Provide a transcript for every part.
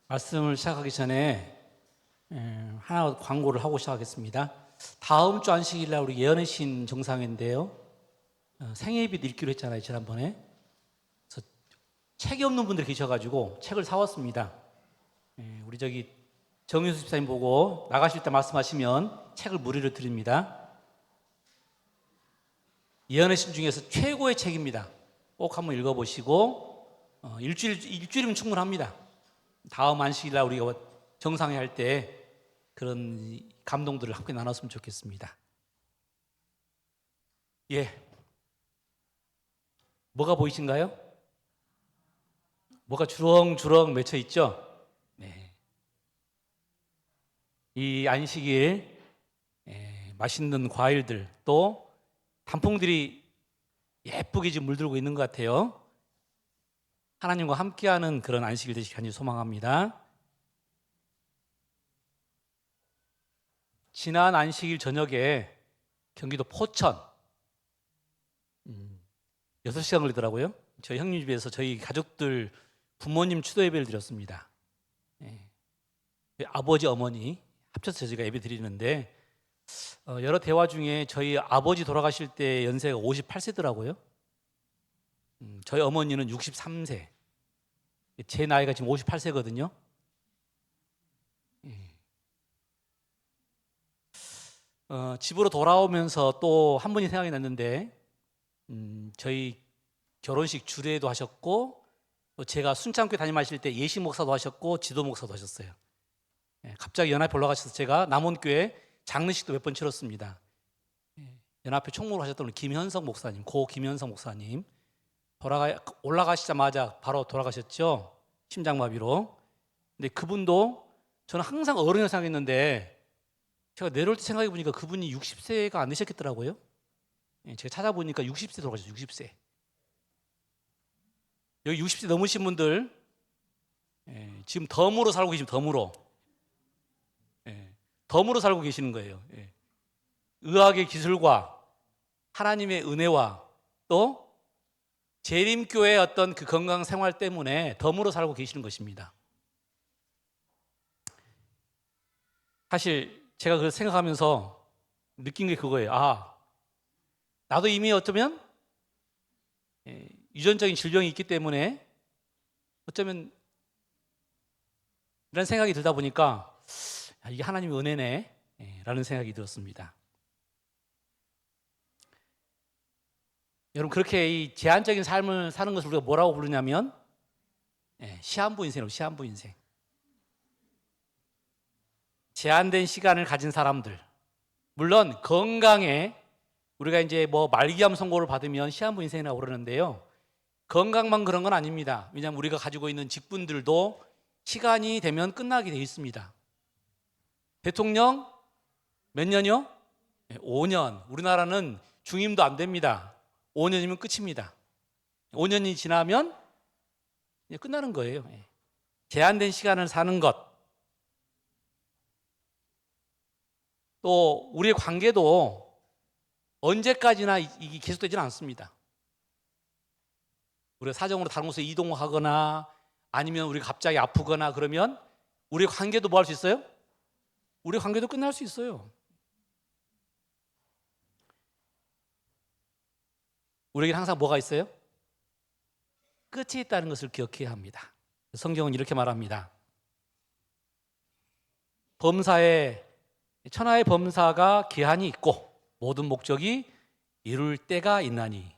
말씀을 시작하기 전에 하나 광고를 하고 시작하겠습니다. 다음 주 안식일 날 우리 예언의 신 정상회인데요. 생애빛 읽기로 했잖아요, 지난번에. 그래서 책이 없는 분들이 계셔가지고 책을 사왔습니다. 우리 저기 정윤수 집사님 보고 나가실 때 말씀하시면 책을 무료로 드립니다. 예언의 신 중에서 최고의 책입니다. 꼭 한번 읽어보시고 일주일이면 충분합니다. 다음 안식일 날 우리가 정상회 할 때 그런 감동들을 함께 나눴으면 좋겠습니다. 예. 뭐가 보이신가요? 뭐가 주렁주렁 맺혀 있죠? 네. 이 안식일 맛있는 과일들 또 단풍들이 예쁘게 지금 물들고 있는 것 같아요. 하나님과 함께하는 그런 안식일 되시길 간절히 소망합니다. 지난 안식일 저녁에 경기도 포천 6시간 걸리더라고요. 저희 형님 집에서 저희 가족들 부모님 추도 예배를 드렸습니다. 아버지 어머니 합쳐서 저희가 예배 드리는데 여러 대화 중에 저희 아버지 돌아가실 때 연세가 58세더라고요. 저희 어머니는 63세. 제 나이가 지금 58세거든요. 집으로 돌아오면서 또 한 분이 생각이 났는데 저희 결혼식 주례도 하셨고 또 제가 순창교회 담임하실 때 예시 목사도 하셨고 지도 목사도 하셨어요. 갑자기 연합회 올라가셔서 제가 남원교회 장례식도 몇 번 치렀습니다. 연합회 총무로 하셨던 김현성 목사님, 고 김현성 목사님 올라가시자마자 바로 돌아가셨죠. 심장마비로. 근데 그분도 저는 항상 어른이라고 생각했는데 제가 내려올 때 생각해 보니까 그분이 60세가 안 되셨겠더라고요. 제가 찾아보니까 60세 돌아가셨어요. 60세. 여기 60세 넘으신 분들 지금 덤으로 살고 계시면 덤으로 살고 계시는 거예요. 의학의 기술과 하나님의 은혜와 또 재림교회의 어떤 그 건강 생활 때문에 덤으로 살고 계시는 것입니다. 사실 제가 그걸 생각하면서 느낀 게 그거예요. 나도 이미 어쩌면 유전적인 질병이 있기 때문에 어쩌면 이런 생각이 들다 보니까 이게 하나님의 은혜네 라는 생각이 들었습니다. 여러분 그렇게 이 제한적인 삶을 사는 것을 우리가 뭐라고 부르냐면 시한부 인생으로 시한부 인생. 제한된 시간을 가진 사람들, 물론 건강에 우리가 이제 말기암 선고를 받으면 시한부 인생이라고 그러는데요. 건강만 그런 건 아닙니다. 왜냐하면 우리가 가지고 있는 직분들도 시간이 되면 끝나게 되어 있습니다. 대통령 몇 년이요? 5년. 우리나라는 중임도 안 됩니다. 5년이면 끝입니다. 5년이 지나면 끝나는 거예요. 제한된 시간을 사는 것. 또 우리의 관계도 언제까지나 이게 계속되지는 않습니다. 우리가 사정으로 다른 곳에 이동하거나 아니면 우리가 갑자기 아프거나 그러면 우리의 관계도 뭐 할 수 있어요? 우리의 관계도 끝날 수 있어요. 우리에게 항상 뭐가 있어요? 끝이 있다는 것을 기억해야 합니다. 성경은 이렇게 말합니다. 천하의 범사가 기한이 있고 모든 목적이 이룰 때가 있나니.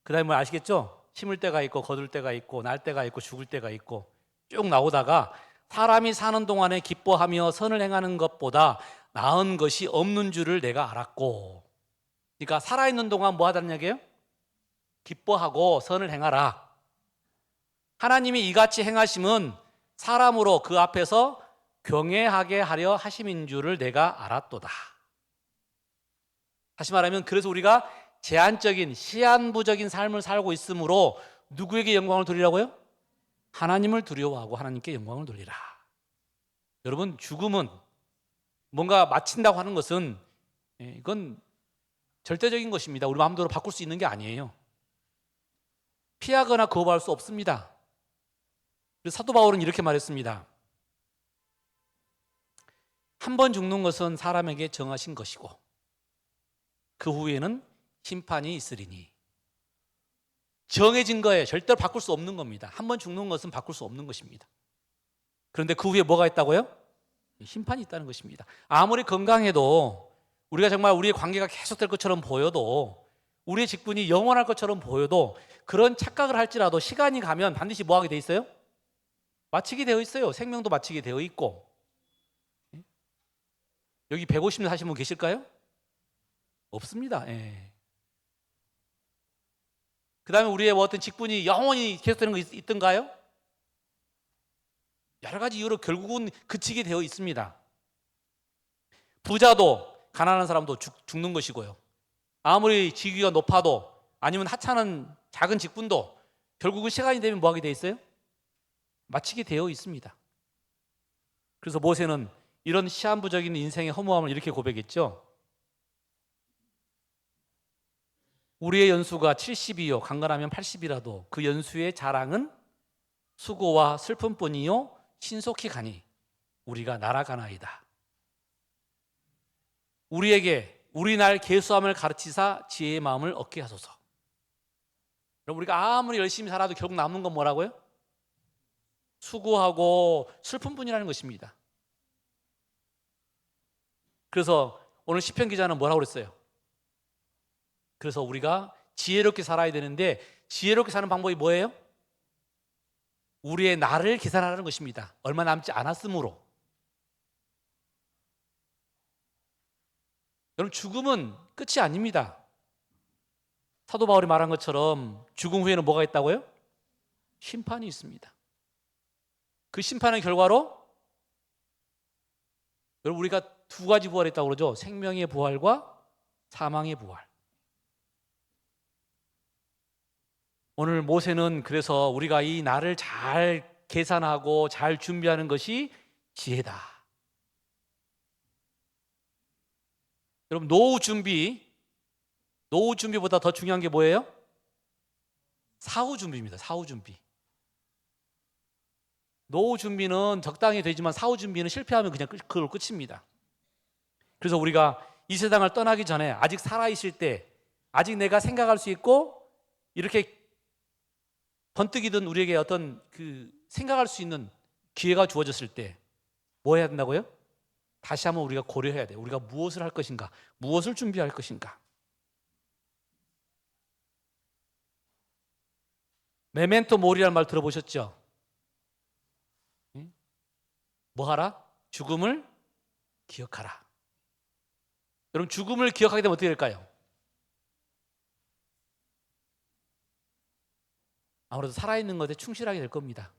그 다음에 아시겠죠? 심을 때가 있고 거둘 때가 있고 날 때가 있고 죽을 때가 있고 쭉 나오다가 사람이 사는 동안에 기뻐하며 선을 행하는 것보다 나은 것이 없는 줄을 내가 알았고. 그러니까 살아있는 동안 뭐 하다는 얘기예요? 기뻐하고 선을 행하라. 하나님이 이같이 행하심은 사람으로 그 앞에서 경외하게 하려 하심인 줄을 내가 알았도다. 다시 말하면 그래서 우리가 제한적인 시한부적인 삶을 살고 있으므로 누구에게 영광을 돌리라고요? 하나님을 두려워하고 하나님께 영광을 돌리라. 여러분 죽음은 뭔가 마친다고 하는 것은 이건 절대적인 것입니다. 우리 마음대로 바꿀 수 있는 게 아니에요. 피하거나 거부할 수 없습니다. 그래서 사도 바울은 이렇게 말했습니다. 한 번 죽는 것은 사람에게 정하신 것이고 그 후에는 심판이 있으리니. 정해진 거예요. 절대로 바꿀 수 없는 겁니다. 한 번 죽는 것은 바꿀 수 없는 것입니다. 그런데 그 후에 뭐가 있다고요? 심판이 있다는 것입니다. 아무리 건강해도 우리가 정말 우리의 관계가 계속될 것처럼 보여도 우리의 직분이 영원할 것처럼 보여도 그런 착각을 할지라도 시간이 가면 반드시 뭐 하게 돼 있어요? 마치게 되어 있어요. 생명도 마치게 되어 있고. 여기 150년 사신 분 계실까요? 없습니다. 예. 그 다음에 우리의 어떤 직분이 영원히 계속되는 거 있던가요? 여러 가지 이유로 결국은 그치게 되어 있습니다. 부자도 가난한 사람도 죽는 것이고요. 아무리 직위가 높아도 아니면 하찮은 작은 직분도 결국은 시간이 되면 뭐 하게 되어 있어요? 마치게 되어 있습니다. 그래서 모세는 이런 시한부적인 인생의 허무함을 이렇게 고백했죠. 우리의 연수가 70이요 강건하면 80이라도 그 연수의 자랑은 수고와 슬픔뿐이요 신속히 가니 우리가 날아가나이다. 우리에게 우리 날 계수함을 가르치사 지혜의 마음을 얻게 하소서. 여러분, 우리가 아무리 열심히 살아도 결국 남는 건 뭐라고요? 수고하고 슬픔뿐이라는 것입니다. 그래서 오늘 시편 기자는 뭐라고 그랬어요? 그래서 우리가 지혜롭게 살아야 되는데 지혜롭게 사는 방법이 뭐예요? 우리의 날을 계산하는 것입니다. 얼마 남지 않았으므로. 여러분, 죽음은 끝이 아닙니다. 사도 바울이 말한 것처럼 죽음 후에는 뭐가 있다고요? 심판이 있습니다. 그 심판의 결과로 여러분, 우리가 두 가지 부활이 있다고 그러죠. 생명의 부활과 사망의 부활. 오늘 모세는 그래서 우리가 이 날을 잘 계산하고 잘 준비하는 것이 지혜다. 여러분, 노후 준비보다 더 중요한 게 뭐예요? 사후 준비입니다. 사후 준비. 노후 준비는 적당히 되지만 사후 준비는 실패하면 그냥 그걸로 끝입니다. 그래서 우리가 이 세상을 떠나기 전에 아직 살아있을 때 아직 내가 생각할 수 있고 이렇게 번뜩이든 우리에게 어떤 그 생각할 수 있는 기회가 주어졌을 때 뭐 해야 된다고요? 다시 한번 우리가 고려해야 돼요. 우리가 무엇을 할 것인가? 무엇을 준비할 것인가? 메멘토 모리라는 말 들어보셨죠? 뭐 하라? 죽음을 기억하라. 여러분, 죽음을 기억하게 되면 어떻게 될까요? 아무래도 살아있는 것에 충실하게 될 겁니다.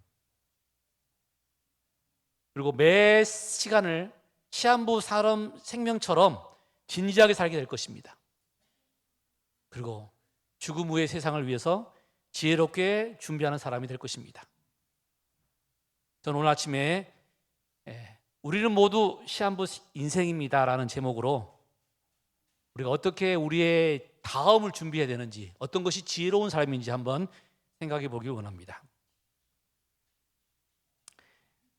그리고 매 시간을 시한부 사람 생명처럼 진지하게 살게 될 것입니다. 그리고 죽음 후의 세상을 위해서 지혜롭게 준비하는 사람이 될 것입니다. 저는 오늘 아침에 우리는 모두 시한부 인생입니다라는 제목으로 우리가 어떻게 우리의 다음을 준비해야 되는지, 어떤 것이 지혜로운 삶인지 한번 생각해 보길 원합니다.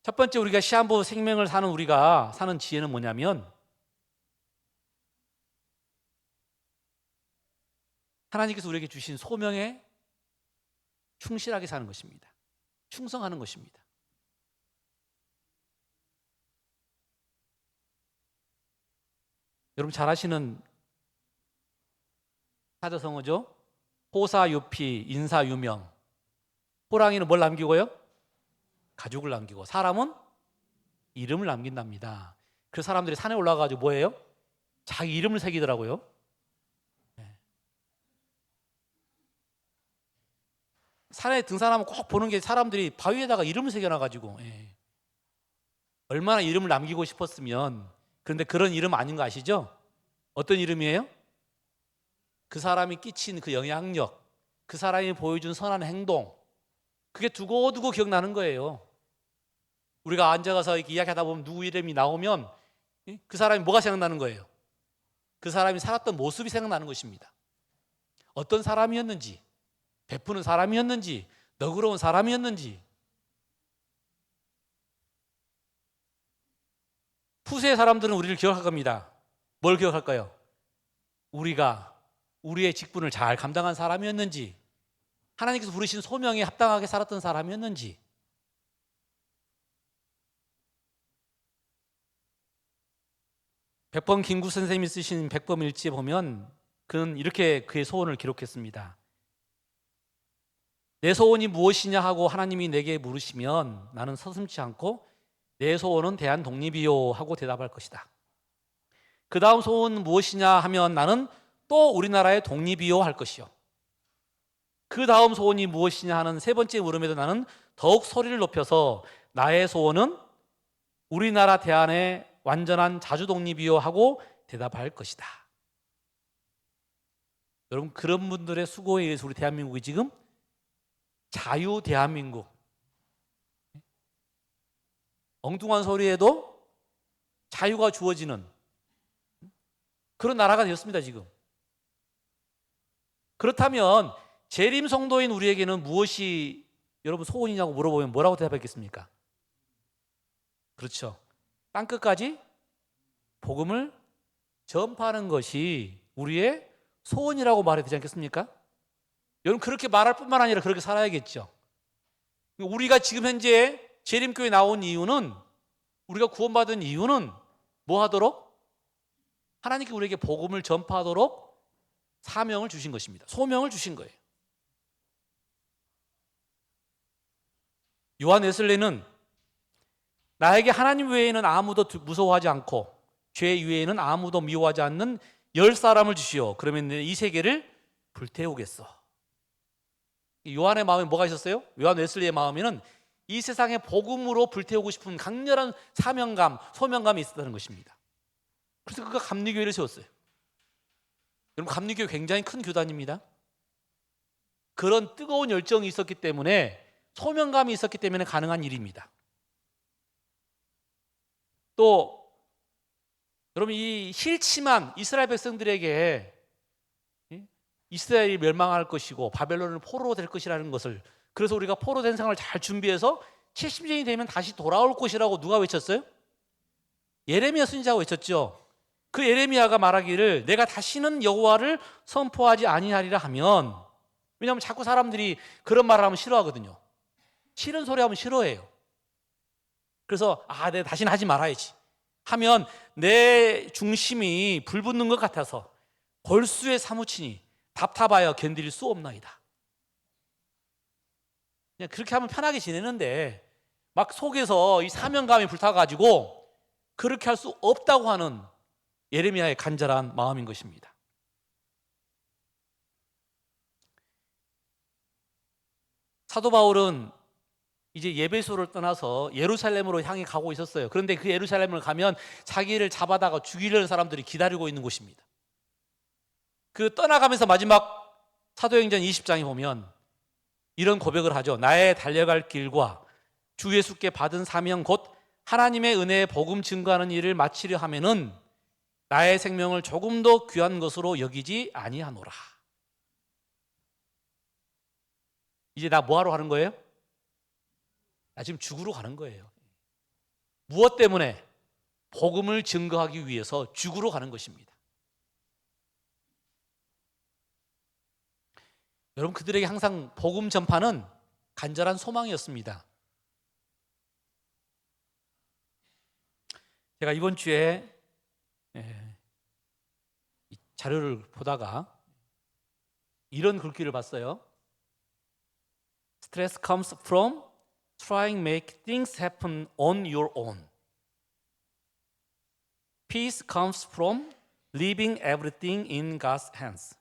첫 번째, 우리가 시한부 생명을 사는 우리가 사는 지혜는 뭐냐면 하나님께서 우리에게 주신 소명에 충실하게 사는 것입니다. 충성하는 것입니다. 여러분 잘 아시는 사자성어죠? 호사유피, 인사유명. 호랑이는 뭘 남기고요? 가죽을 남기고, 사람은 이름을 남긴답니다. 그 사람들이 산에 올라가가지고 뭐예요? 자기 이름을 새기더라고요. 산에 등산하면 꼭 보는 게 사람들이 바위에다가 이름을 새겨놔가지고 얼마나 이름을 남기고 싶었으면. 그런데 그런 이름 아닌 거 아시죠? 어떤 이름이에요? 그 사람이 끼친 그 영향력, 그 사람이 보여준 선한 행동, 그게 두고두고 기억나는 거예요. 우리가 앉아가서 이렇게 이야기하다 보면 누구 이름이 나오면 그 사람이 뭐가 생각나는 거예요? 그 사람이 살았던 모습이 생각나는 것입니다. 어떤 사람이었는지, 베푸는 사람이었는지, 너그러운 사람이었는지. 후세 사람들은 우리를 기억할 겁니다. 뭘 기억할까요? 우리가 우리의 직분을 잘 감당한 사람이었는지, 하나님께서 부르신 소명에 합당하게 살았던 사람이었는지. 백범 김구 선생님이 쓰신 백범일지에 보면 그는 이렇게 그의 소원을 기록했습니다. 내 소원이 무엇이냐 하고 하나님이 내게 물으시면 나는 서슴지 않고 내 소원은 대한 독립이요 하고 대답할 것이다. 그 다음 소원은 무엇이냐 하면 나는 또 우리나라의 독립이요 할 것이요. 그 다음 소원이 무엇이냐 하는 세 번째 물음에도 나는 더욱 소리를 높여서 나의 소원은 우리나라 대안의 완전한 자주 독립이요 하고 대답할 것이다. 여러분, 그런 분들의 수고에 의해서 우리 대한민국이 지금 자유 대한민국, 엉뚱한 소리에도 자유가 주어지는 그런 나라가 되었습니다. 지금. 그렇다면 재림 성도인 우리에게는 무엇이 여러분 소원이냐고 물어보면 뭐라고 대답했겠습니까? 그렇죠. 땅끝까지 복음을 전파하는 것이 우리의 소원이라고 말해야 되지 않겠습니까? 여러분, 그렇게 말할 뿐만 아니라 그렇게 살아야겠죠. 우리가 지금 현재 재림교회 나온 이유는, 우리가 구원받은 이유는 뭐 하도록? 하나님께 우리에게 복음을 전파하도록 사명을 주신 것입니다. 소명을 주신 거예요. 요한 웨슬레는 나에게 하나님 외에는 아무도 무서워하지 않고 죄 외에는 아무도 미워하지 않는 10사람을 주시오. 그러면 이 세계를 불태우겠어. 요한의 마음에 뭐가 있었어요? 요한 웨슬리의 마음에는 이 세상의 복음으로 불태우고 싶은 강렬한 사명감, 소명감이 있었다는 것입니다. 그래서 그가 감리교회를 세웠어요. 여러분, 감리교회 굉장히 큰 교단입니다. 그런 뜨거운 열정이 있었기 때문에, 소명감이 있었기 때문에 가능한 일입니다. 또 여러분, 이 실침한 이스라엘 백성들에게 이스라엘이 멸망할 것이고 바벨론은 포로로 될 것이라는 것을, 그래서 우리가 포로된 생활을 잘 준비해서 70년이 되면 다시 돌아올 것이라고 누가 외쳤어요? 예레미야 선지자가 외쳤죠. 그 예레미야가 말하기를 내가 다시는 여호와를 선포하지 아니하리라 하면, 왜냐하면 자꾸 사람들이 그런 말을 하면 싫어하거든요. 싫은 소리 하면 싫어해요. 그래서 내가 다시는 하지 말아야지 하면 내 중심이 불붙는 것 같아서 골수에 사무치니 답답하여 견딜 수 없나이다. 그냥 그렇게 하면 편하게 지내는데 막 속에서 이 사명감이 불타가지고 그렇게 할 수 없다고 하는 예레미야의 간절한 마음인 것입니다. 사도 바울은 이제 예배소를 떠나서 예루살렘으로 향해 가고 있었어요. 그런데 그 예루살렘을 가면 자기를 잡아다가 죽이려는 사람들이 기다리고 있는 곳입니다. 그 떠나가면서 마지막 사도행전 20장에 보면 이런 고백을 하죠. 나의 달려갈 길과 주 예수께 받은 사명 곧 하나님의 은혜의 복음 증거하는 일을 마치려 하면은 나의 생명을 조금 더 귀한 것으로 여기지 아니하노라. 이제 나 뭐하러 가는 거예요? 나 지금 죽으러 가는 거예요. 무엇 때문에? 복음을 증거하기 위해서 죽으러 가는 것입니다. 여러분, 그들에게 항상 복음 전파는 간절한 소망이었습니다. 제가 이번 주에 자료를 보다가 이런 글귀를 봤어요. Stress comes from trying to make things happen on your own. Peace comes from leaving everything in God's hands.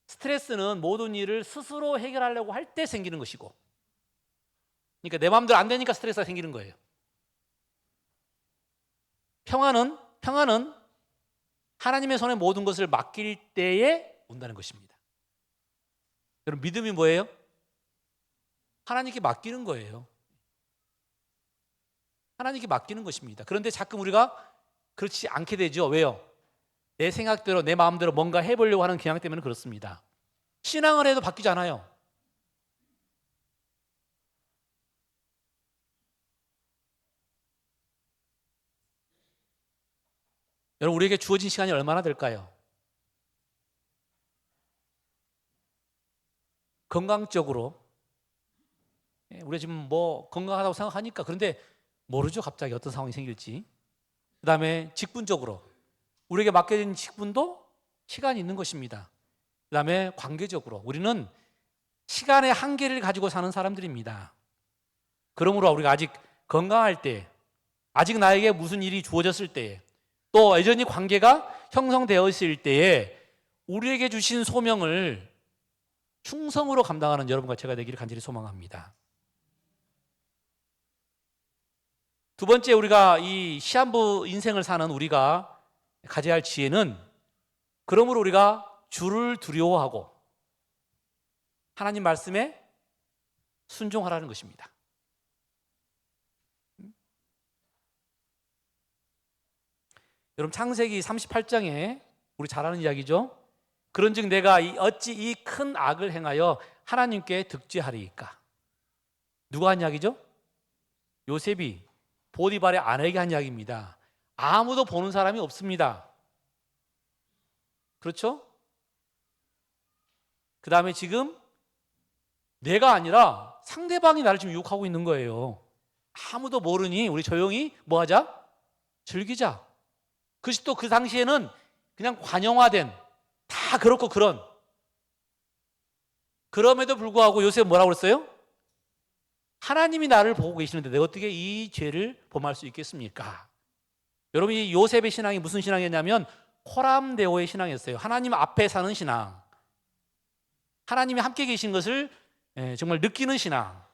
스트레스는 모든 일을 스스로 해결하려고 할 때 생기는 것이고, 그러니까 내 마음대로 안 되니까 스트레스가 생기는 거예요. 평안은 하나님의 손에 모든 것을 맡길 때에 온다는 것입니다. 여러분, 믿음이 뭐예요? 하나님께 맡기는 거예요. 하나님께 맡기는 것입니다. 그런데 자꾸 우리가 그렇지 않게 되죠. 왜요? 내 생각대로 내 마음대로 뭔가 해보려고 하는 경향 때문에 그렇습니다. 신앙을 해도 바뀌지 않아요. 여러분, 우리에게 주어진 시간이 얼마나 될까요? 건강적으로 우리가 지금 뭐 건강하다고 생각하니까, 그런데 모르죠, 갑자기 어떤 상황이 생길지. 그 다음에 직분적으로 우리에게 맡겨진 직분도 시간이 있는 것입니다. 그 다음에 관계적으로 우리는 시간의 한계를 가지고 사는 사람들입니다. 그러므로 우리가 아직 건강할 때, 아직 나에게 무슨 일이 주어졌을 때에, 또 여전히 관계가 형성되어 있을 때에 우리에게 주신 소명을 충성으로 감당하는 여러분과 제가 되기를 간절히 소망합니다. 두 번째, 우리가 이 시한부 인생을 사는 우리가 가져야 할 지혜는, 그러므로 우리가 주를 두려워하고 하나님 말씀에 순종하라는 것입니다. 여러분, 창세기 38장에 우리 잘 아는 이야기죠. 그런즉 내가 어찌 이 큰 악을 행하여 하나님께 득죄하리이까. 누가 한 이야기죠? 요셉이 보디발의 아내에게 한 이야기입니다. 아무도 보는 사람이 없습니다. 그렇죠? 그 다음에 지금 내가 아니라 상대방이 나를 지금 유혹하고 있는 거예요. 아무도 모르니 우리 조용히 뭐 하자? 즐기자. 그것이 또 그 당시에는 그냥 관용화된, 다 그렇고 그런. 그럼에도 불구하고 요셉은 뭐라고 그랬어요? 하나님이 나를 보고 계시는데 내가 어떻게 이 죄를 범할 수 있겠습니까? 여러분, 이 요셉의 신앙이 무슨 신앙이었냐면 코람데오의 신앙이었어요. 하나님 앞에 사는 신앙. 하나님이 함께 계신 것을 정말 느끼는 신앙.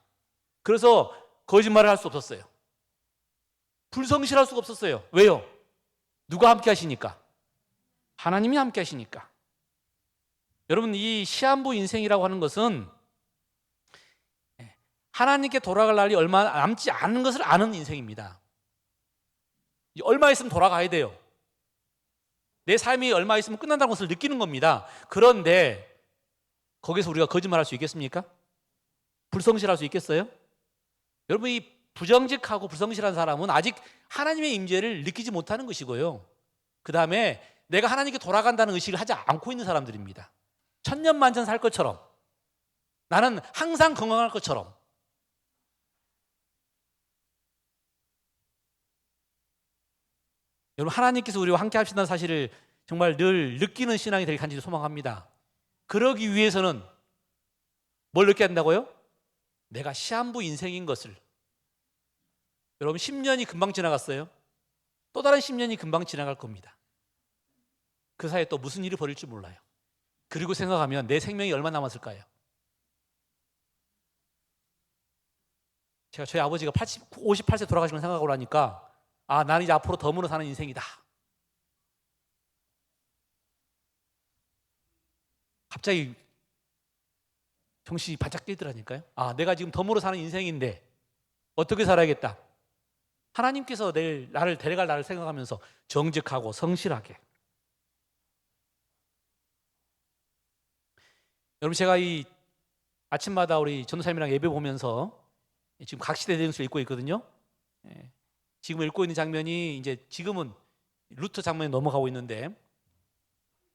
그래서 거짓말을 할 수 없었어요. 불성실할 수가 없었어요. 왜요? 누가 함께 하시니까? 하나님이 함께 하시니까. 여러분, 이 시한부 인생이라고 하는 것은 하나님께 돌아갈 날이 얼마 남지 않은 것을 아는 인생입니다. 얼마 있으면 돌아가야 돼요. 내 삶이 얼마 있으면 끝난다는 것을 느끼는 겁니다. 그런데 거기서 우리가 거짓말할 수 있겠습니까? 불성실할 수 있겠어요? 여러분, 이 부정직하고 불성실한 사람은 아직 하나님의 임재를 느끼지 못하는 것이고요. 그 다음에 내가 하나님께 돌아간다는 의식을 하지 않고 있는 사람들입니다. 천년만년 살 것처럼, 나는 항상 건강할 것처럼. 여러분, 하나님께서 우리와 함께 하신다는 사실을 정말 늘 느끼는 신앙이 되길 간절히 소망합니다. 그러기 위해서는 뭘 느껴야 한다고요? 내가 시한부 인생인 것을. 여러분, 10년이 금방 지나갔어요. 또 다른 10년이 금방 지나갈 겁니다. 그 사이에 또 무슨 일이 벌일지 몰라요. 그리고 생각하면 내 생명이 얼마 남았을까요? 제가 저희 아버지가 58세 돌아가신 걸 생각하고 나니까, 아, 나는 이제 앞으로 덤으로 사는 인생이다. 갑자기 정신이 바짝 뜨더라니까요. 아, 내가 지금 덤으로 사는 인생인데 어떻게 살아야겠다. 하나님께서 내일 나를 데려갈 나를 생각하면서 정직하고 성실하게. 여러분, 제가 이 아침마다 우리 전도사님이랑 예배 보면서 지금 각 시대 대행수를 읽고 있거든요. 지금 읽고 있는 장면이 이제 지금은 루터 장면에 넘어가고 있는데,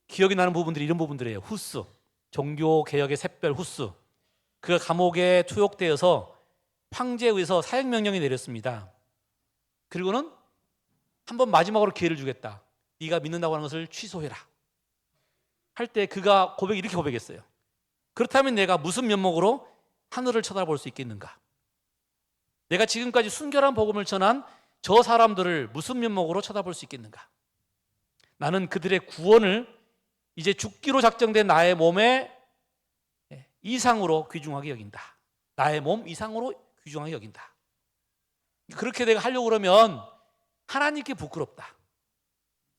기억이 나는 부분들이 이런 부분들이에요. 후스, 종교 개혁의 샛별 후스. 그가 감옥에 투옥되어서 황제에 의해서 사형 명령이 내렸습니다. 그리고는 한번 마지막으로 기회를 주겠다. 네가 믿는다고 하는 것을 취소해라. 할 때 그가 이렇게 고백했어요. 그렇다면 내가 무슨 면목으로 하늘을 쳐다볼 수 있겠는가? 내가 지금까지 순결한 복음을 전한 저 사람들을 무슨 면목으로 쳐다볼 수 있겠는가? 나는 그들의 구원을 이제 죽기로 작정된 나의 몸에 이상으로 귀중하게 여긴다. 나의 몸 이상으로 귀중하게 여긴다. 그렇게 내가 하려고 그러면 하나님께 부끄럽다.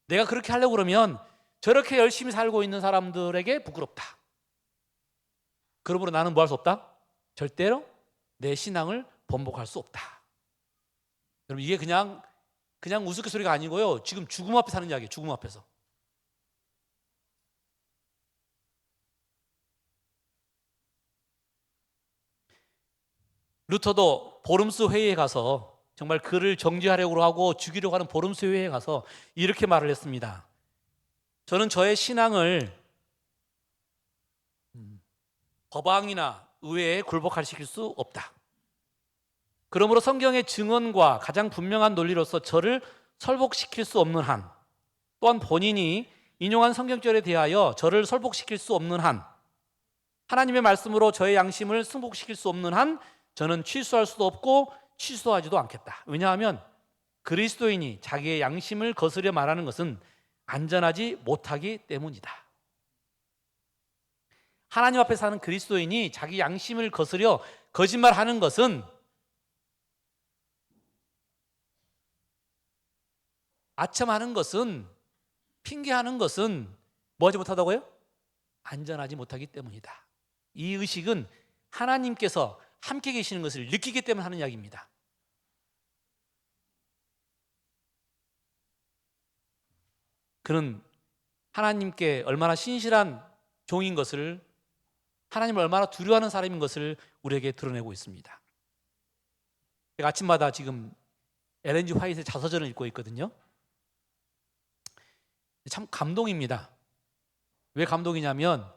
내가 그렇게 하려고 그러면 저렇게 열심히 살고 있는 사람들에게 부끄럽다. 그러므로 나는 뭐 할 수 없다? 절대로 내 신앙을 번복할 수 없다. 여러분, 이게 그냥 우스갯소리가 아니고요. 지금 죽음 앞에 사는 이야기예요. 죽음 앞에서. 루터도 보름스 회의에 가서 정말 그를 정죄하려고 하고 죽이려고 하는 보름수 회에 가서 이렇게 말을 했습니다. 저는 저의 신앙을 법왕이나 의회에 굴복시킬 수 없다. 그러므로 성경의 증언과 가장 분명한 논리로서 저를 설복시킬 수 없는 한, 또한 본인이 인용한 성경절에 대하여 저를 설복시킬 수 없는 한, 하나님의 말씀으로 저의 양심을 승복시킬 수 없는 한 저는 취소할 수도 없고 취소하지도 않겠다. 왜냐하면 그리스도인이 자기의 양심을 거스려 말하는 것은 안전하지 못하기 때문이다. 하나님 앞에 사는 그리스도인이 자기 양심을 거스려 거짓말하는 것은 아첨하는 것은 핑계하는 것은 뭐하지 못하다고요? 안전하지 못하기 때문이다. 이 의식은 하나님께서 함께 계시는 것을 느끼기 때문에 하는 이야기입니다. 그는 하나님께 얼마나 신실한 종인 것을, 하나님을 얼마나 두려워하는 사람인 것을 우리에게 드러내고 있습니다. 제가 아침마다 지금 엘렌 G 화이트의 자서전을 읽고 있거든요. 참 감동입니다. 왜 감동이냐면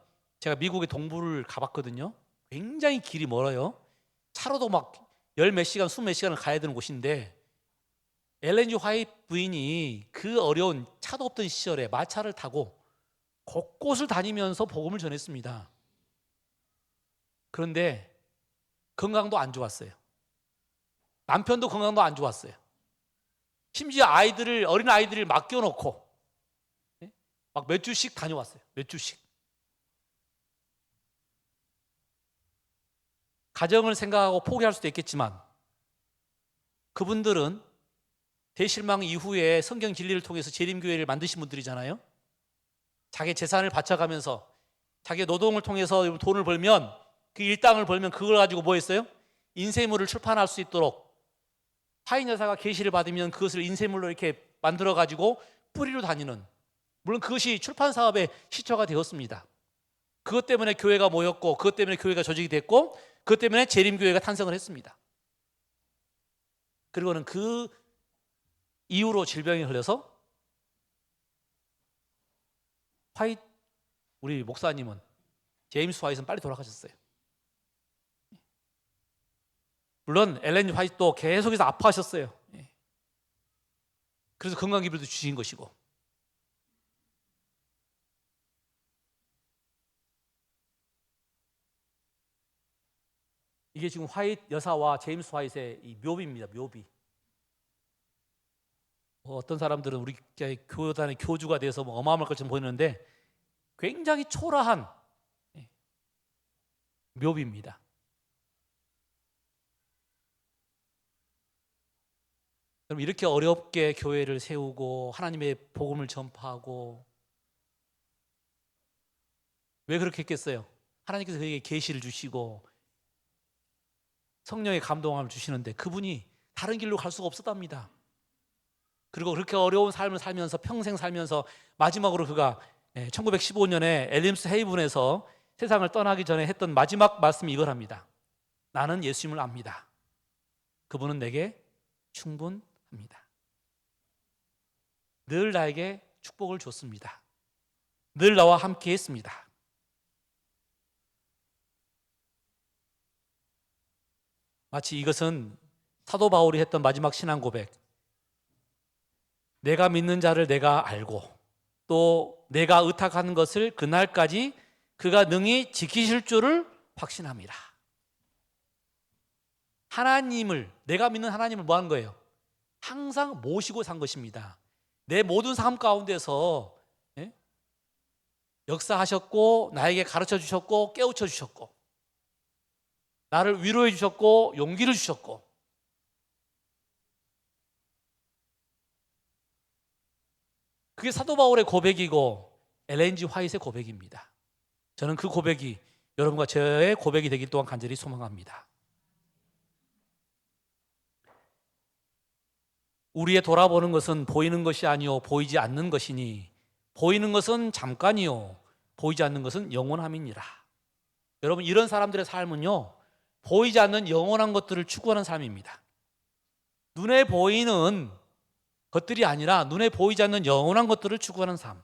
제가 미국의 동부를 가봤거든요. 굉장히 길이 멀어요. 차로도 막 열 몇 시간, 스무 몇 시간을 가야 되는 곳인데 엘렌 G 화이트 부인이 그 어려운 차도 없던 시절에 마차를 타고 곳곳을 다니면서 복음을 전했습니다. 그런데 건강도 안 좋았어요. 남편도 건강도 안 좋았어요. 심지어 어린 아이들을 맡겨놓고 막 몇 주씩 다녀왔어요. 몇 주씩. 가정을 생각하고 포기할 수도 있겠지만 그분들은 대실망 이후에 성경 진리를 통해서 재림교회를 만드신 분들이잖아요. 자기 재산을 바쳐가면서 자기 노동을 통해서 돈을 벌면, 그 일당을 벌면 그걸 가지고 뭐 했어요? 인쇄물을 출판할 수 있도록 화인 여사가 계시를 받으면 그것을 인쇄물로 이렇게 만들어 가지고 뿌리로 다니는, 물론 그것이 출판 사업의 시초가 되었습니다. 그것 때문에 교회가 모였고, 그것 때문에 교회가 조직이 됐고, 그것 때문에 재림교회가 탄생을 했습니다. 그리고는 그 이후로 질병이 걸려서 우리 목사님은, 제임스 화이트는 빨리 돌아가셨어요. 물론 엘렌 화이트도 계속해서 아파하셨어요. 그래서 건강기별도 주신 것이고, 이게 지금 화이트 여사와 제임스 화이트의 이 묘비입니다. 묘비. 어떤 사람들은 우리 교단의 교주가 돼서 어마어마할 것처럼 보이는데 굉장히 초라한 묘비입니다. 그럼 이렇게 어렵게 교회를 세우고 하나님의 복음을 전파하고, 왜 그렇게 했겠어요? 하나님께서 그에게 계시를 주시고 성령의 감동함을 주시는데 그분이 다른 길로 갈 수가 없었답니다. 그리고 그렇게 어려운 삶을 살면서, 평생 살면서 마지막으로 그가 1915년에 엘림스 헤이븐에서 세상을 떠나기 전에 했던 마지막 말씀이 이거랍니다. 나는 예수님을 압니다. 그분은 내게 충분합니다. 늘 나에게 축복을 줬습니다. 늘 나와 함께 했습니다. 마치 이것은 사도 바울이 했던 마지막 신앙 고백, 내가 믿는 자를 내가 알고 또 내가 의탁하는 것을 그날까지 그가 능히 지키실 줄을 확신합니다. 하나님을, 내가 믿는 하나님을 뭐 하는 거예요? 항상 모시고 산 것입니다. 내 모든 삶 가운데서 역사하셨고, 나에게 가르쳐 주셨고, 깨우쳐 주셨고, 나를 위로해 주셨고, 용기를 주셨고, 그게 사도 바울의 고백이고 엘렌 G 화이트의 고백입니다. 저는 그 고백이 여러분과 저의 고백이 되길 또한 간절히 소망합니다. 우리의 돌아보는 것은 보이는 것이 아니요 보이지 않는 것이니 보이는 것은 잠깐이요 보이지 않는 것은 영원함이니라. 여러분, 이런 사람들의 삶은요, 보이지 않는 영원한 것들을 추구하는 삶입니다. 눈에 보이는 것들이 아니라 눈에 보이지 않는 영원한 것들을 추구하는 삶.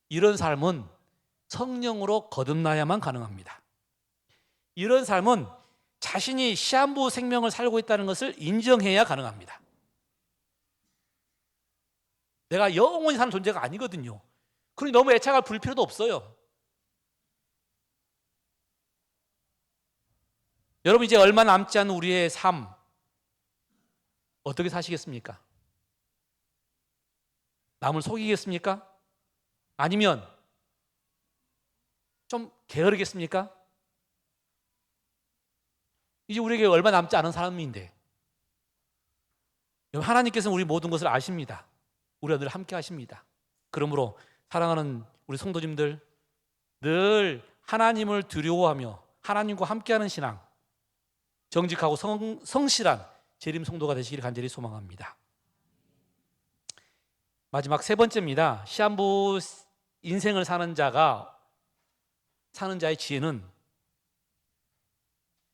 이런 삶은 성령으로 거듭나야만 가능합니다. 이런 삶은 자신이 시한부 생명을 살고 있다는 것을 인정해야 가능합니다. 내가 영원히 사는 존재가 아니거든요. 그러니 너무 애착을 부릴 필요도 없어요. 여러분, 이제 얼마 남지 않은 우리의 삶 어떻게 사시겠습니까? 남을 속이겠습니까? 아니면 좀 게으르겠습니까? 이제 우리에게 얼마 남지 않은 사람인데 하나님께서는 우리 모든 것을 아십니다. 우리와 늘 함께 하십니다. 그러므로 사랑하는 우리 성도님들, 늘 하나님을 두려워하며 하나님과 함께하는 신앙, 정직하고 성실한 재림 성도가 되시기를 간절히 소망합니다. 마지막 세 번째입니다. 시한부 인생을 사는 자의 지혜는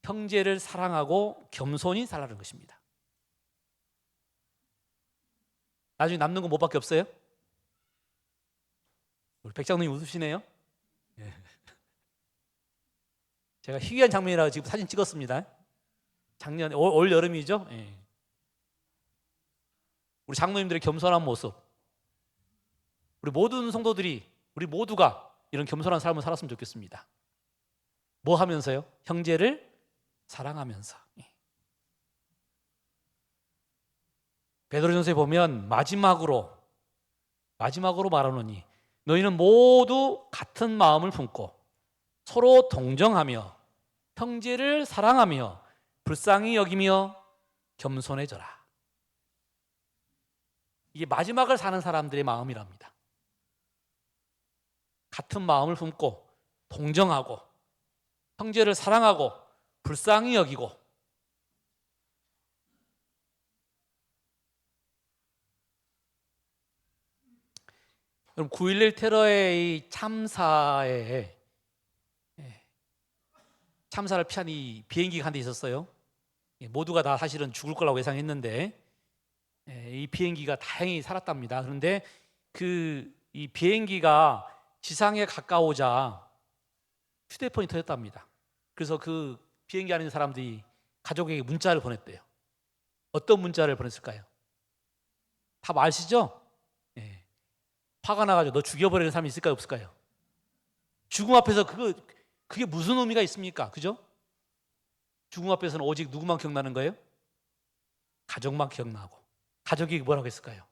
형제를 사랑하고 겸손히 살아가는 것입니다. 나중에 남는 건 뭐밖에 없어요? 우리 백장로님 웃으시네요. 예. 제가 희귀한 장면이라 지금 사진 찍었습니다. 작년 올 여름이죠. 예. 우리 장로님들의 겸손한 모습, 우리 모든 성도들이, 우리 모두가 이런 겸손한 삶을 살았으면 좋겠습니다. 뭐 하면서요? 형제를 사랑하면서. 베드로전서에 보면 마지막으로 말하노니 너희는 모두 같은 마음을 품고 서로 동정하며 형제를 사랑하며 불쌍히 여기며 겸손해져라. 이게 마지막을 사는 사람들의 마음이랍니다. 같은 마음을 품고 동정하고 형제를 사랑하고 불쌍히 여기고. 그럼 9.11 테러의 참사를 피한 이 비행기가 한 대 있었어요. 모두가 다 사실은 죽을 거라고 예상했는데 이 비행기가 다행히 살았답니다. 그런데 이 비행기가 지상에 가까우자 휴대폰이 터졌답니다. 그래서 그 비행기 안에 있는 사람들이 가족에게 문자를 보냈대요. 어떤 문자를 보냈을까요? 다 아시죠? 화가 나가지고 너 죽여버리는 사람이 있을까요, 없을까요? 죽음 앞에서 그게 무슨 의미가 있습니까? 그죠? 죽음 앞에서는 오직 누구만 기억나는 거예요? 가족만 기억나고. 가족이 뭐라고 했을까요?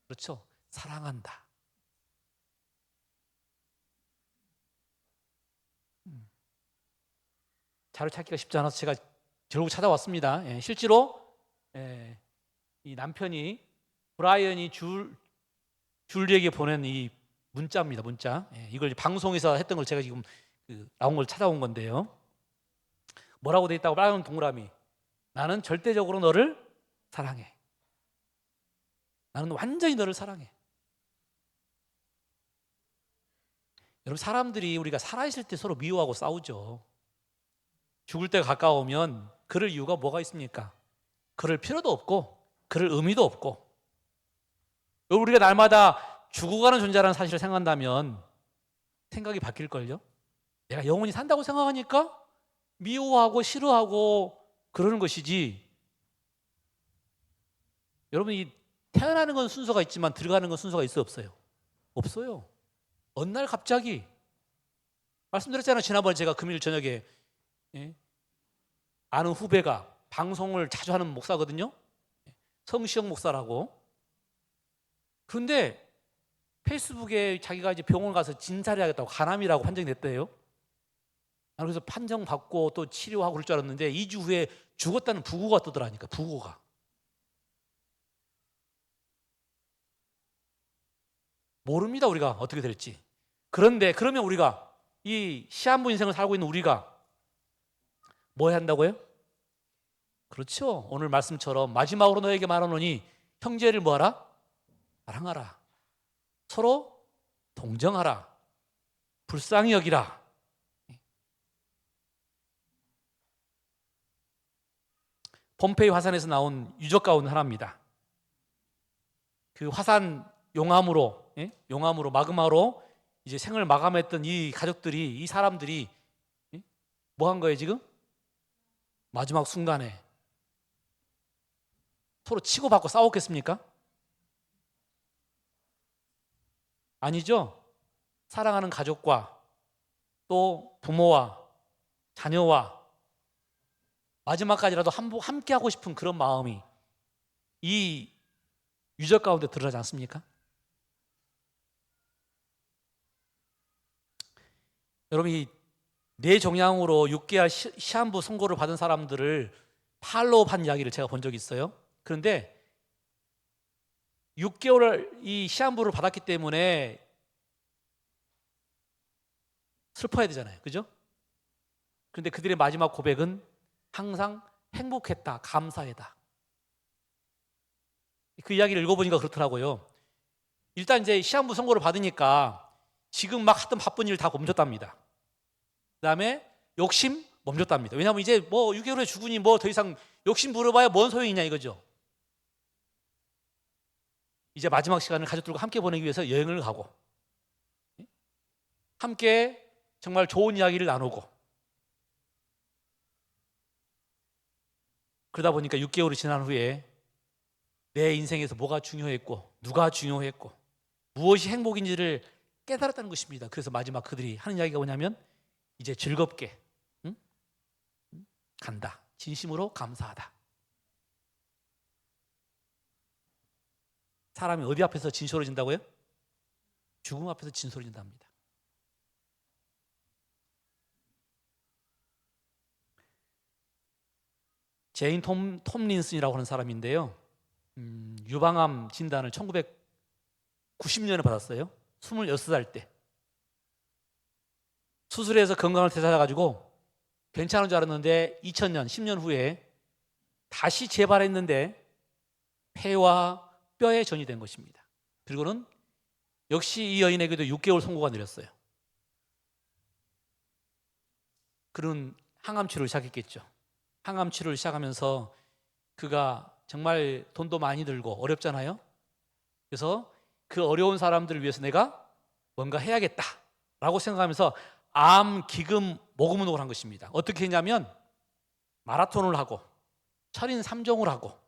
그렇죠. 사랑한다. 자료 찾기가 쉽지 않아서 제가 결국 찾아왔습니다. 실제로 이 남편이 브라이언이 줄리에게 보낸 이 문자입니다. 문자. 이걸 방송에서 했던 걸 제가 지금 나온 걸 찾아온 건데요. 뭐라고 돼 있다고? 빨간 동그라미. 나는 절대적으로 너를 사랑해. 나는 완전히 너를 사랑해. 여러분, 사람들이 우리가 살아있을 때 서로 미워하고 싸우죠. 죽을 때가 가까우면 그럴 이유가 뭐가 있습니까? 그럴 필요도 없고 그럴 의미도 없고. 우리가 날마다 죽어가는 존재라는 사실을 생각한다면 생각이 바뀔걸요? 내가 영원히 산다고 생각하니까 미워하고 싫어하고 그러는 것이지. 여러분, 이 태어나는 건 순서가 있지만 들어가는 건 순서가 있어요, 없어요? 없어요. 어느 날 갑자기 말씀드렸잖아요. 지난번에 제가 금요일 저녁에 아는 후배가 방송을 자주 하는 목사거든요. 성시영 목사라고. 그런데 페이스북에 자기가 이제 병원 가서 진찰을 하겠다고 간암이라고 판정이 됐대요. 그래서 판정받고 또 치료하고 그럴 줄 알았는데 2주 후에 죽었다는 부고가 뜨더라니까. 부고가. 모릅니다, 우리가 어떻게 될지. 그런데 그러면 우리가 이 시한부 인생을 살고 있는 우리가 뭐 해야 한다고요? 그렇죠. 오늘 말씀처럼 마지막으로 너에게 말하노니 형제를 뭐하라? 사랑하라. 서로 동정하라. 불쌍히 여기라. 폼페이 화산에서 나온 유적 가운데 하나입니다. 그 화산 용암으로, 용암으로 마그마로 이제 생을 마감했던 이 가족들이, 이 사람들이 뭐 한 거예요 지금? 마지막 순간에 서로 치고받고 싸웠겠습니까? 아니죠. 사랑하는 가족과 또 부모와 자녀와 마지막까지라도 함께 하고 싶은 그런 마음이 이 유적 가운데 드러나지 않습니까? 여러분, 이 뇌종양으로 6개월 시한부 선고를 받은 사람들을 팔로우한 이야기를 제가 본 적이 있어요. 그런데 6개월을 이 시한부를 받았기 때문에 슬퍼야 되잖아요. 그죠? 그런데 그들의 마지막 고백은 항상 행복했다, 감사했다. 그 이야기를 읽어보니까 그렇더라고요. 일단 이제 시한부 선고를 받으니까 지금 막 하던 바쁜 일 다 멈췄답니다. 그 다음에 욕심 멈췄답니다. 왜냐하면 이제 뭐 6개월 후에 죽으니 뭐 더 이상 욕심 부려봐야 뭔 소용이냐 이거죠. 이제 마지막 시간을 가족들과 함께 보내기 위해서 여행을 가고 함께 정말 좋은 이야기를 나누고 그러다 보니까 6개월이 지난 후에 내 인생에서 뭐가 중요했고 누가 중요했고 무엇이 행복인지를 깨달았다는 것입니다. 그래서 마지막 그들이 하는 이야기가 뭐냐면 이제 즐겁게 간다. 진심으로 감사하다. 사람이 어디 앞에서 진솔해진다고요? 죽음 앞에서 진솔해진답니다. 제인 톰린슨이라고 하는 사람인데요. 유방암 진단을 1990년에 받았어요. 26살 때. 수술해서 건강을 되찾아가지고 괜찮은 줄 알았는데 2000년, 10년 후에 다시 재발했는데 폐와 뼈에 전이 된 것입니다. 그리고는 역시 이 여인에게도 6개월 선고가 내렸어요. 그런 항암 치료를 시작했겠죠. 항암 치료를 시작하면서 그가 정말 돈도 많이 들고 어렵잖아요. 그래서 그 어려운 사람들을 위해서 내가 뭔가 해야겠다라고 생각하면서 암 기금 모금 운동을 한 것입니다. 어떻게 했냐면 마라톤을 하고 철인 3종을 하고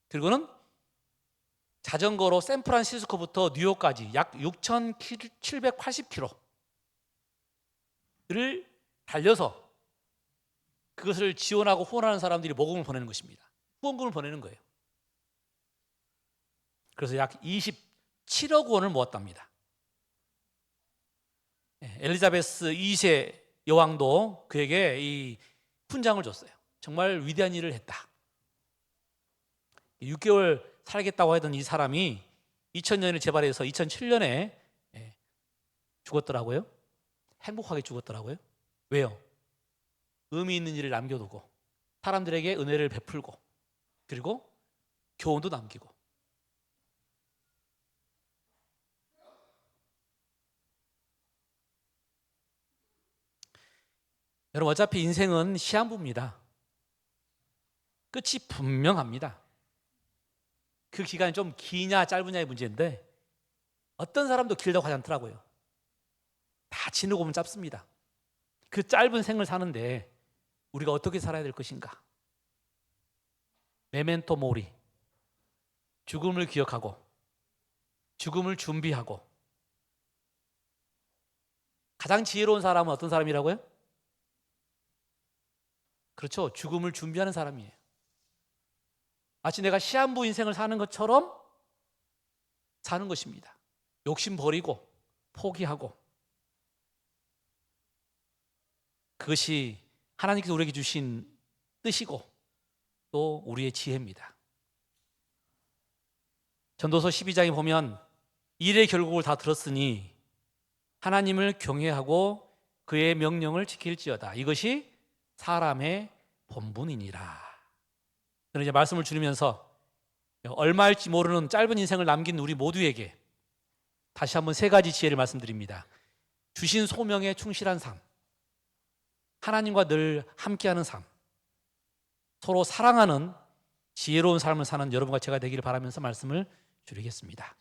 그리고는 자전거로 샌프란시스코부터 뉴욕까지 약 6,780km를 달려서 그것을 지원하고 후원하는 사람들이 모금을 보내는 것입니다. 후원금을 보내는 거예요. 그래서 약 27억 원을 모았답니다. 엘리자베스 2세 여왕도 그에게 이 훈장을 줬어요. 정말 위대한 일을 했다. 6개월 살겠다고 하던 이 사람이 2000년에 재발해서 2007년에 죽었더라고요. 행복하게 죽었더라고요. 왜요? 의미 있는 일을 남겨두고 사람들에게 은혜를 베풀고 그리고 교훈도 남기고. 여러분, 어차피 인생은 시한부입니다. 끝이 분명합니다. 그 기간이 좀 기냐 짧으냐의 문제인데 어떤 사람도 길다고 하지 않더라고요. 다 지내고 보면 짧습니다. 그 짧은 생을 사는데 우리가 어떻게 살아야 될 것인가? 메멘토 모리, 죽음을 기억하고 죽음을 준비하고. 가장 지혜로운 사람은 어떤 사람이라고요? 그렇죠. 죽음을 준비하는 사람이에요. 마치 내가 시한부 인생을 사는 것처럼 사는 것입니다. 욕심 버리고 포기하고. 그것이 하나님께서 우리에게 주신 뜻이고 또 우리의 지혜입니다. 전도서 12장에 보면 일의 결국을 다 들었으니 하나님을 경외하고 그의 명령을 지킬지어다. 이것이 사람의 본분이니라. 저는 이제 말씀을 줄이면서 얼마일지 모르는 짧은 인생을 남긴 우리 모두에게 다시 한번 세 가지 지혜를 말씀드립니다. 주신 소명에 충실한 삶, 하나님과 늘 함께하는 삶, 서로 사랑하는 지혜로운 삶을 사는 여러분과 제가 되기를 바라면서 말씀을 줄이겠습니다.